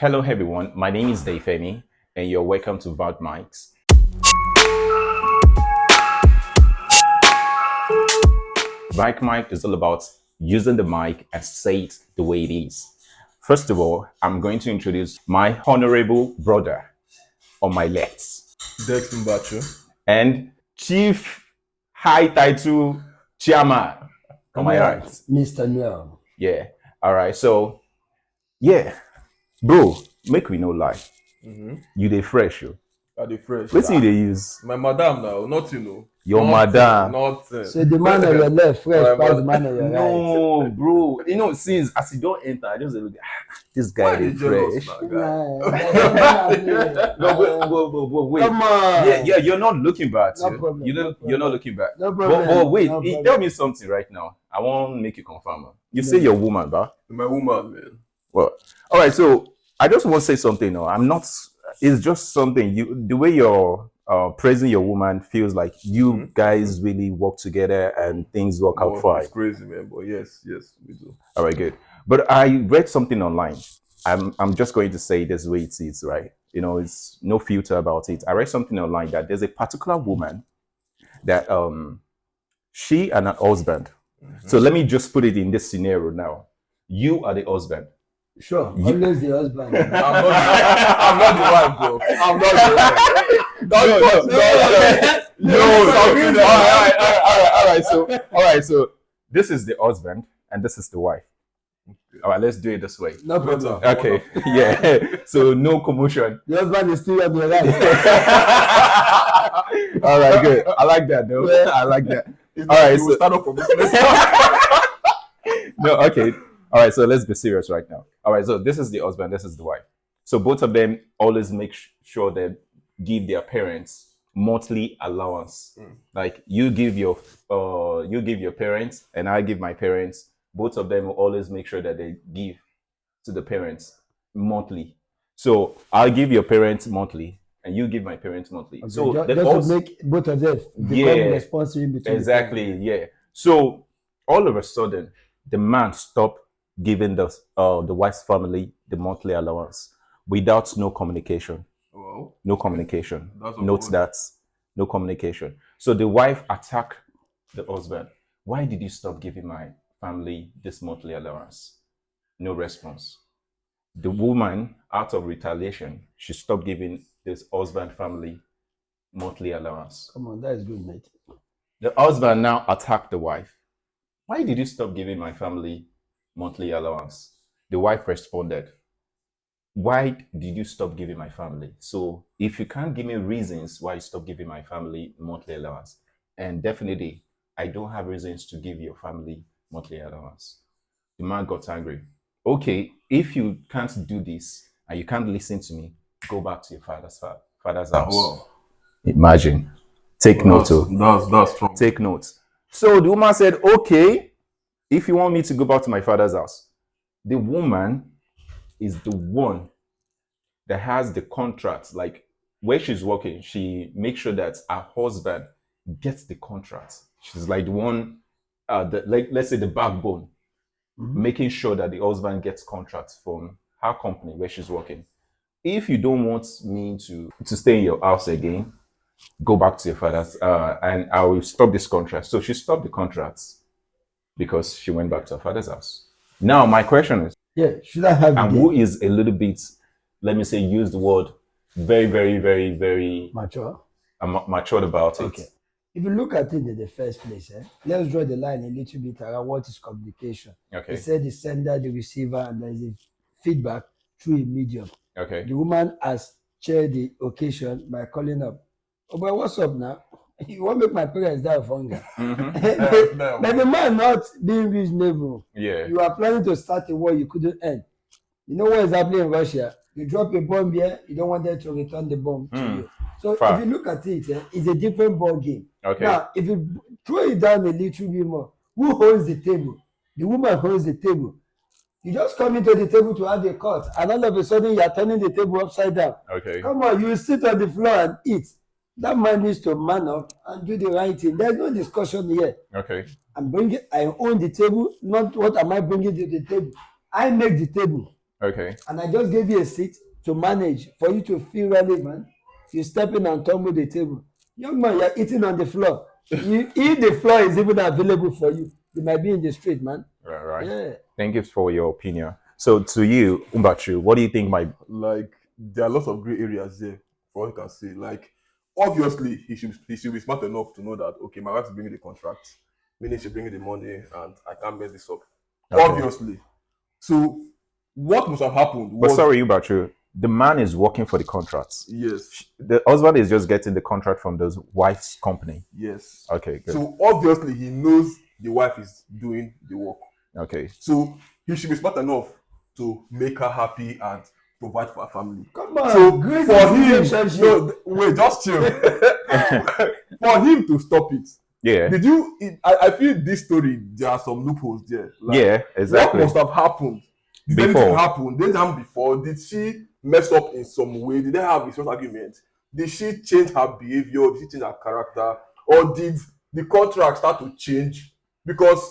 Hello, everyone. My name is Femi, and you're welcome to Vought Mics. Vought Mic is all about using the mic and say it the way it is. First of all, I'm going to introduce my honorable brother on my left Dex Mbacho. and Chief High Title Chairman on my right. Mr. Noel. Yeah. All right. So, yeah, bro, make we no lie. You dey fresh, yo. Are they fresh? Wetin you dey use? My madam now, nothing, no. Your Nothing, madam. Nothing. So the man on your left, fresh, My pass the man on your right. No, bro. You know, since as you don't enter, I just look. This guy Why is you jealous, fresh. man, guy? No, wait. Come on. Yeah, you're not looking bad. No yeah. problem, You no don't. problem. You're not looking bad. No problem. But wait, No problem. tell me something right now. I want to make you confirm. You say you're a woman, ba? My woman, man. Well, all right. So I just want to say something. No, I'm not. It's just something. The way you're praising your woman feels like you guys really work together and things work out fine. It's crazy, man. But yes, we do. All right, good. But I read something online. I'm just going to say this way it is, right? You know, it's no filter about it. I read something online that there's a particular woman that she and her husband. So let me just put it in this scenario now. You are the husband. Sure, always the husband. I'm not the wife, bro. I'm not the wife. No. All right. So this is the husband and this is the wife. All right, let's do it this way. No problem. Okay, yeah. So no commotion. The husband is still on your right. All right, good. I like that, though. Yeah. I like that. All right, right, so- so start off from this place. No, okay. All right, so let's be serious right now. All right, so this is the husband, this is the wife. So both of them always make sure that give their parents monthly allowance. Like you give your parents and I give my parents. Both of them will always make sure that they give to the parents monthly. So I'll give your parents monthly and you give my parents monthly. Okay, So just, they just also- to make both of them become Yeah. responsible between the Exactly, parents. yeah. So all of a sudden, the man stopped giving the wife's family the monthly allowance without no communication. Well, No communication. That's a Note good. that. No communication. So the wife attacked the husband. Why did you stop giving my family this monthly allowance? No response. The woman, out of retaliation, she stopped giving this husband family monthly allowance. Come on, that is good, mate. The husband now attacked the wife. Why did you stop giving my family monthly allowance? The wife responded, why did you stop giving my family? So if you can't give me reasons why you stop giving my family monthly allowance, and definitely I don't have reasons to give your family monthly allowance. The man got angry. Okay, if you can't do this and you can't listen to me, go back to your father's house. Wow. Imagine. Take note. That's strong. Take note. So the woman said, okay, if you want me to go back to my father's house. The woman is the one that has the contract. Like where she's working, she makes sure that her husband gets the contract. She's like the one, let's say the backbone, making sure that the husband gets contracts from her company where she's working. If you don't want me to stay in your house again, go back to your father's and I will stop this contract. So she stopped the contracts because she went back to her father's house. Now my question is, Yeah, should I have and the who is a little bit, let me say, use the word very, very, very, very mature? matured about it. Okay. If you look at it in the first place, let's draw the line a little bit around what is communication. Okay. They said the sender, the receiver, and there is a feedback through a medium. Okay. The woman has shared the occasion by calling up. Oh boy, what's up now? You won't make my parents die of hunger. But the man not being reasonable. Yeah. You are planning to start a war you couldn't end. You know what is happening in Russia? You drop a bomb here, you don't want them to return the bomb to you. So Fair. if you look at it, it's a different ball game. Okay. Now, if you throw it down a little bit more, who holds the table? The woman holds the table. You just come into the table to have a cut, and all of a sudden you are turning the table upside down. Okay. Come on, you sit on the floor and eat. That man needs to man up and do the right thing. There's no discussion here. Okay. I own the table, not what am I bringing to the table. I make the table. Okay. and I just gave you a seat to manage for you to feel relevant. You step in and tumble the table. Young man, you're eating on the floor. If the floor is even available for you, you might be in the street, man. Right. Right. Yeah. Thank you for your opinion. So to you, Umbachu, what do you think my Like there are lots of gray areas there for what you can say. Like obviously he should be smart enough to know that okay, my wife is bringing the contract, meaning she's bringing the money, and I can't mess this up. Okay. Obviously. So what must have happened But was sorry, Umbachu, the man is working for the contracts. yes, The husband is just getting the contract from the wife's company. yes. Okay, good. So obviously he knows the wife is doing the work. Okay. So he should be smart enough to make her happy and provide for her family. Come on. So great for him, relationship. no, wait, just chill. For him to stop it, Yeah. did you? I feel this story there are some loopholes there. Like, Yeah, exactly. what must have happened? Did Before. anything happen? Did it happen before? Did she mess up in some way? Did they have a short argument? Did she change her behavior? Did she change her character? Or did the contract start to change? Because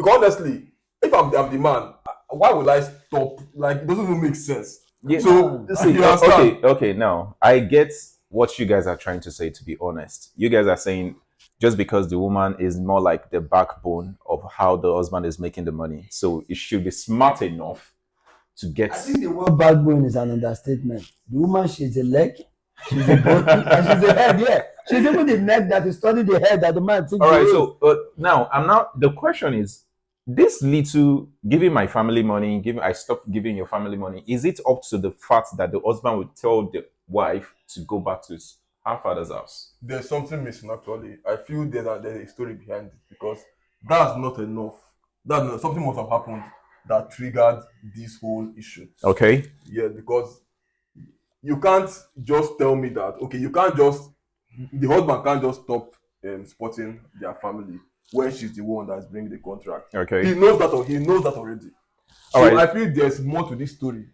honestly, if I'm the man, why would I stop? Like it doesn't even make sense. Yeah. So See, you understand? okay, now I get what you guys are trying to say, to be honest. You guys are saying just because the woman is more like the backbone of how the husband is making the money, so it should be smart enough to get. I think the word backbone is an understatement. The woman, she's a leg, she's a bone, and she's a head. Yeah, she's even the neck that is turning the head that the man thinks. All right, so now the question is, this little giving my family money, I stopped giving your family money. Is it up to the fact that the husband would tell the wife to go back to her father's house? There's something missing actually. I feel there's a story behind it because that's not enough. Something must have happened that triggered this whole issue. Okay. Yeah, because you can't just tell me that okay, the husband can't just stop supporting their family when she's the one that's bringing the contract. Okay. He knows that already. All So right. I feel there's more to this story.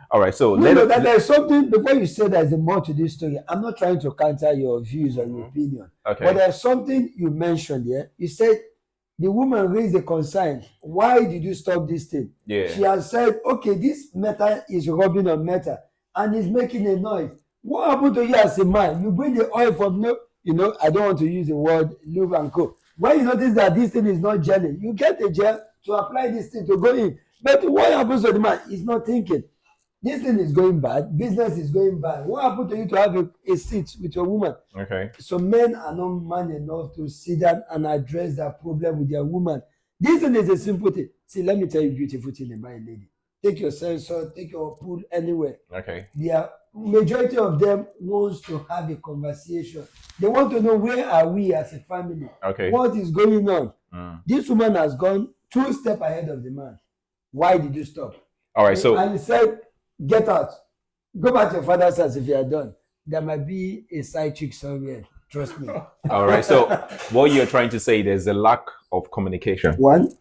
All right, so there's something before you say there's a more to this story. I'm not trying to counter your views or your opinion. Okay. But there's something you mentioned here. You said the woman raised a concern. Why did you stop this thing? Yeah. She has said, okay, this metal is rubbing on metal and it's making a noise. What happened to you as a man? You bring the oil from I don't want to use the word lube and co. When you notice that this thing is not gelling, you get a gel to apply this thing to go in. But what happens to the man? He's not thinking. This thing is going bad. Business is going bad. What happened to you to have a seat with your woman? Okay. So men are not man enough to sit down and address that problem with their woman. This thing is a simple thing. See, let me tell you a beautiful thing about a lady. Take your sensor, take your pool anywhere. Okay. The majority of them wants to have a conversation. They want to know where are we as a family. Okay. What is going on? This woman has gone 2 steps ahead of the man. Why did you stop? All right, so and he said, get out. Go back to your father's house if you are done. There might be a side chick somewhere. Trust me. All right, so what you're trying to say, there's a lack of communication. One.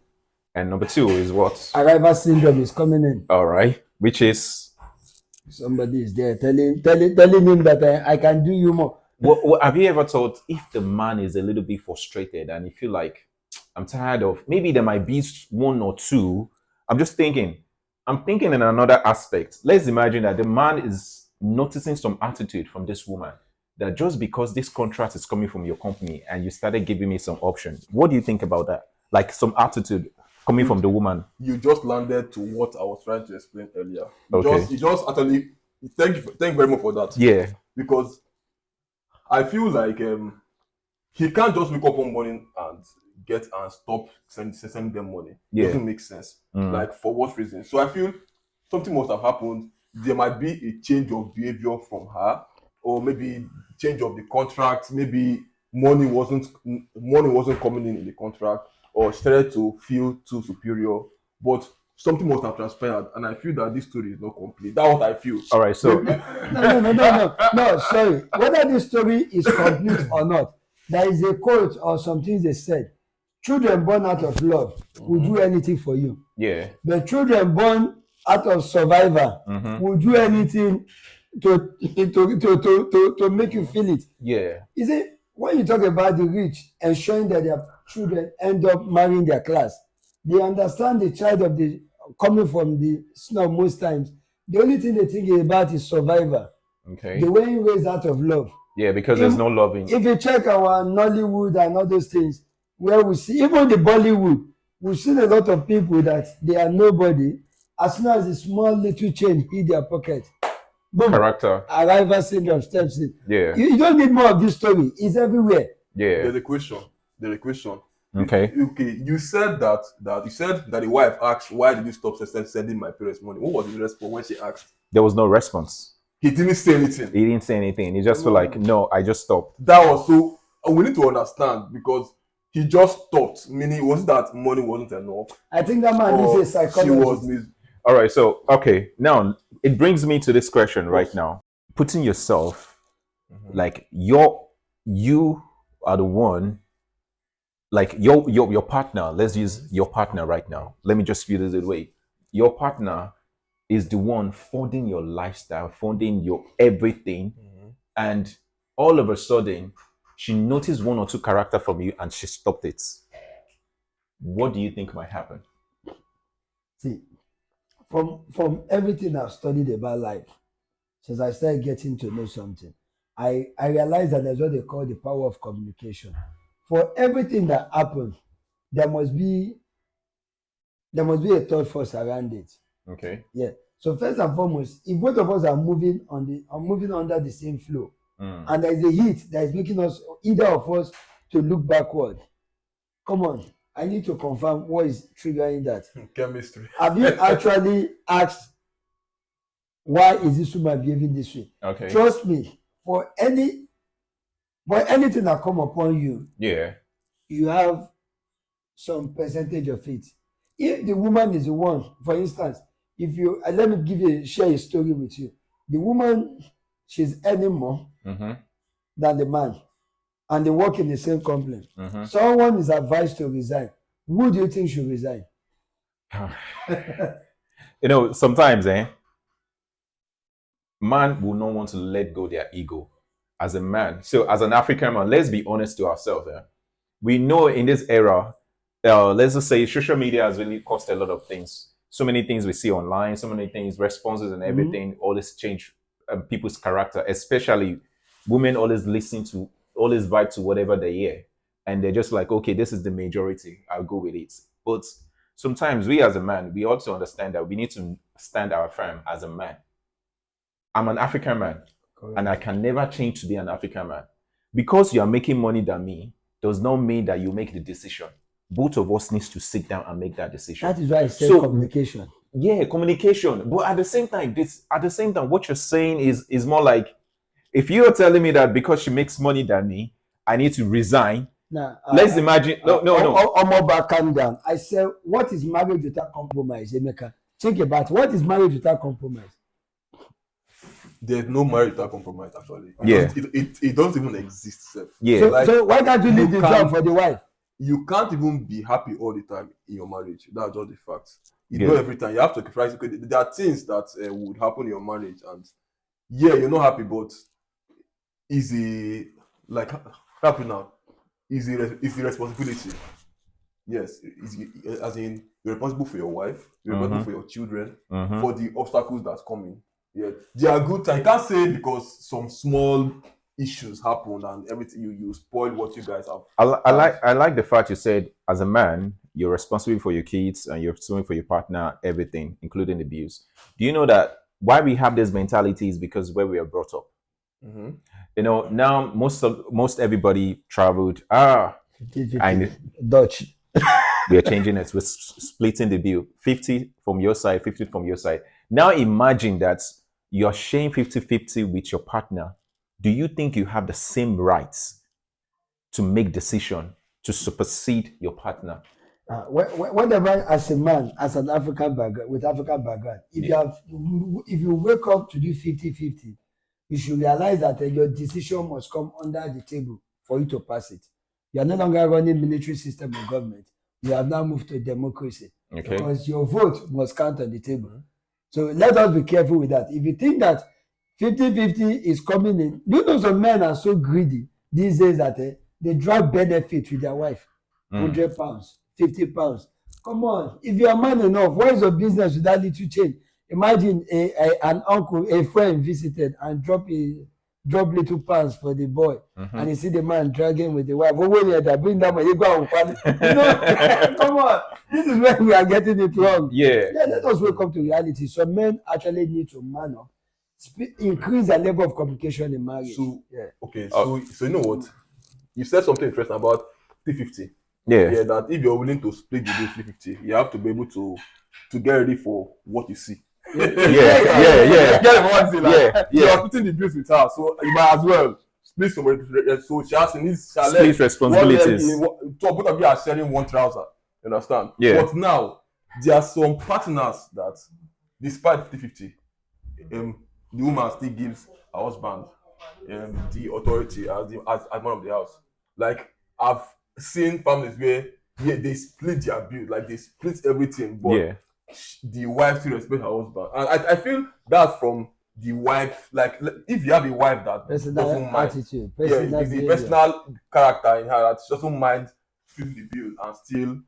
And number two is what? Arrival syndrome is coming in. All right, which is? Somebody is there telling him that I can do you more. What, have you ever thought if the man is a little bit frustrated and you feel like, I'm tired of, maybe there might be one or two. I'm thinking in another aspect. Let's imagine that the man is noticing some attitude from this woman, that just because this contract is coming from your company and you started giving me some options. What do you think about that? Like some attitude coming from the woman. You just landed to what I was trying to explain earlier. Okay. You just actually thank you very much for that. Yeah. Because I feel like he can't just wake up one morning and stop sending them money. Yeah. It doesn't make sense. Like for what reason? So I feel something must have happened. There might be a change of behavior from her, or maybe change of the contract. Maybe money wasn't coming in the contract, or she started to feel too superior. But something must have transpired, and I feel that this story is not complete. That's what I feel. All right, so no, sorry. Whether this story is complete or not, there is a quote or some things they said. Children born out of love will do anything for you. Yeah. The children born out of survivor will do anything to make you feel it. Yeah. Is it when you talk about the rich ensuring that their children end up marrying their class, they understand the child of coming from the snob most times, the only thing they think about is survival. Okay. They weren't raised out of love. Yeah, because there's no loving. If you check our Nollywood and all those things, where we see even the Bollywood, we've seen a lot of people that they are nobody. As soon as a small little change hit their pocket, boom, Character. arrival syndrome steps in. Yeah. You don't need more of this story. It's everywhere. Yeah. There's a question. Okay. Okay. You said that the wife asked, "Why did you stop sending my parents money?" What was the response when she asked? There was no response. He didn't say anything. He didn't say anything. He just felt like, no, I just stopped. That was so. We need to understand because he just stopped. Meaning, was it that money wasn't enough? I think that man Or is a psychologist. She was All right. So, okay. Now, it brings me to this question right now. Putting yourself, like, you are the one, like, your partner. Let's use your partner right now. Let me just view this way. Your partner is the one funding your lifestyle, funding your everything. And all of a sudden, she noticed one or two character from you and she stopped it. What do you think might happen? See, from everything I've studied about life, since I started getting to know something, I realized that there's what they call the power of communication. For everything that happens, there must be a third force around it. Okay. Yeah. So first and foremost, if both of us are moving under the same flow, and there is a heat that is making us, either of us, to look backward, come on, I need to confirm what is triggering that. chemistry. Have you actually asked why is this woman behaving this way? Okay. Trust me, for anything that come upon you, Yeah. you have some percentage of it. If the woman is the one, for instance, if you let me share a story with you. The woman, she's earning more than the man, and they work in the same company. Someone is advised to resign. Who do you think should resign? Sometimes, man will not want to let go their ego as a man. So as an African man, let's be honest to ourselves. We know in this era, let's just say social media has really caused a lot of things. So many things we see online, so many things, responses and everything, all this change people's character, especially women always vibe to whatever they hear. And they're just like, okay, this is the majority, I'll go with it. But sometimes we as a man, we also understand that we need to stand our firm as a man. I'm an African man. Correct. And I can never change to be an African man. Because you are making money than me, does not mean that you make the decision. Both of us needs to sit down and make that decision. That is why I said communication. Yeah, communication. But at the same time, what you're saying is more like, if you're telling me that because she makes money than me, I need to resign. Let's imagine. No. Omoba, calm down. I said, what is marriage without compromise, Emeka? Think about what is marriage without compromise. There's no marriage without compromise, actually. It doesn't even exist. Yeah. So why can't you leave the job for the wife? You can't even be happy all the time in your marriage. That's just the fact. Not every time. You have to sacrifice. There are things that would happen in your marriage, and you're not happy, but happy now. It's the responsibility. Yes, as in you're responsible for your wife, you're responsible for your children, for the obstacles that's coming. Yeah, they are good time. You can't say because some small issues happen and everything you spoil what you guys have. I like the fact you said as a man you're responsible for your kids and you're responsible for your partner, everything, including the bills. Do you know that why we have this mentality is because where we are brought up. Now most everybody traveled. And Dutch. We are changing it. We're splitting the bill. 50 from your side, 50 from your side. Now imagine that you're sharing 50-50 with your partner. Do you think you have the same rights to make decision to supersede your partner? Whatever, as a man, as an African background, with African background, if you wake up to do 50-50, you should realize that your decision must come under the table for you to pass it. You are no longer running military system of government. You have now moved to democracy. Okay. Because your vote must count on the table. So let us be careful with that. If you think that 50-50 is coming in, you know some men are so greedy these days that they drag benefit with their wife. 100 pounds, 50 pounds. Come on, if you are man enough, what is your business with that little change? Imagine an uncle, a friend visited and drop little pants for the boy, and you see the man dragging with the wife. Oh, wait, that bring that money, go and find it. You know, come on, this is where we are getting it wrong. Yeah. Let us wake up to reality. So men actually need to man up, increase the level of communication in marriage. So so you know what? You said something interesting about 50-50. Yeah. Yeah, that if you're willing to split the bill 50-50, you have to be able to get ready for what you see. Yeah. Get what I'm saying? Like, Yeah. you're splitting the bills with her, so you might as well split some. So she needs Split responsibilities. Both of you are sharing one trouser. You understand? Yeah. But now there are some partners that, despite 50-50, the woman still gives her husband the authority as man of the house. Like, I've seen families where they split their bill, like they split everything, but the wife still respect her husband, and I feel that's from the wife. Like, if you have a wife that doesn't mind, attitude, it's the personal character in her that she doesn't mind splitting the bill and still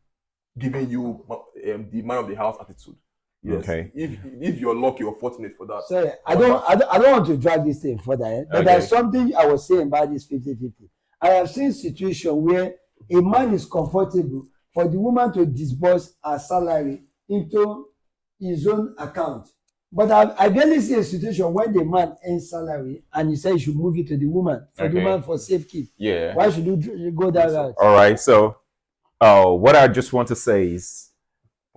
giving you the man of the house attitude. Yes. Okay. If you're lucky or fortunate for that. Sorry, I don't want to drag this thing further, but there's something I was saying about this 50-50. I have seen situations where a man is comfortable for the woman to disburse her salary into his own account. But I barely see a situation when the man earns salary and he says you should move it to the woman for the woman for safekeep. Yeah. Why should you go that route? All right. So, what I just want to say is,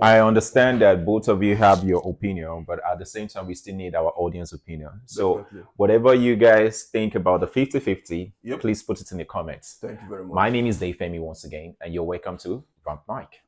I understand that both of you have your opinion, but at the same time, we still need our audience opinion. So, whatever you guys think about the 50-50, please put it in the comments. Thank you very much. My name is Dave Femi once again, and you're welcome to Vamp Mike.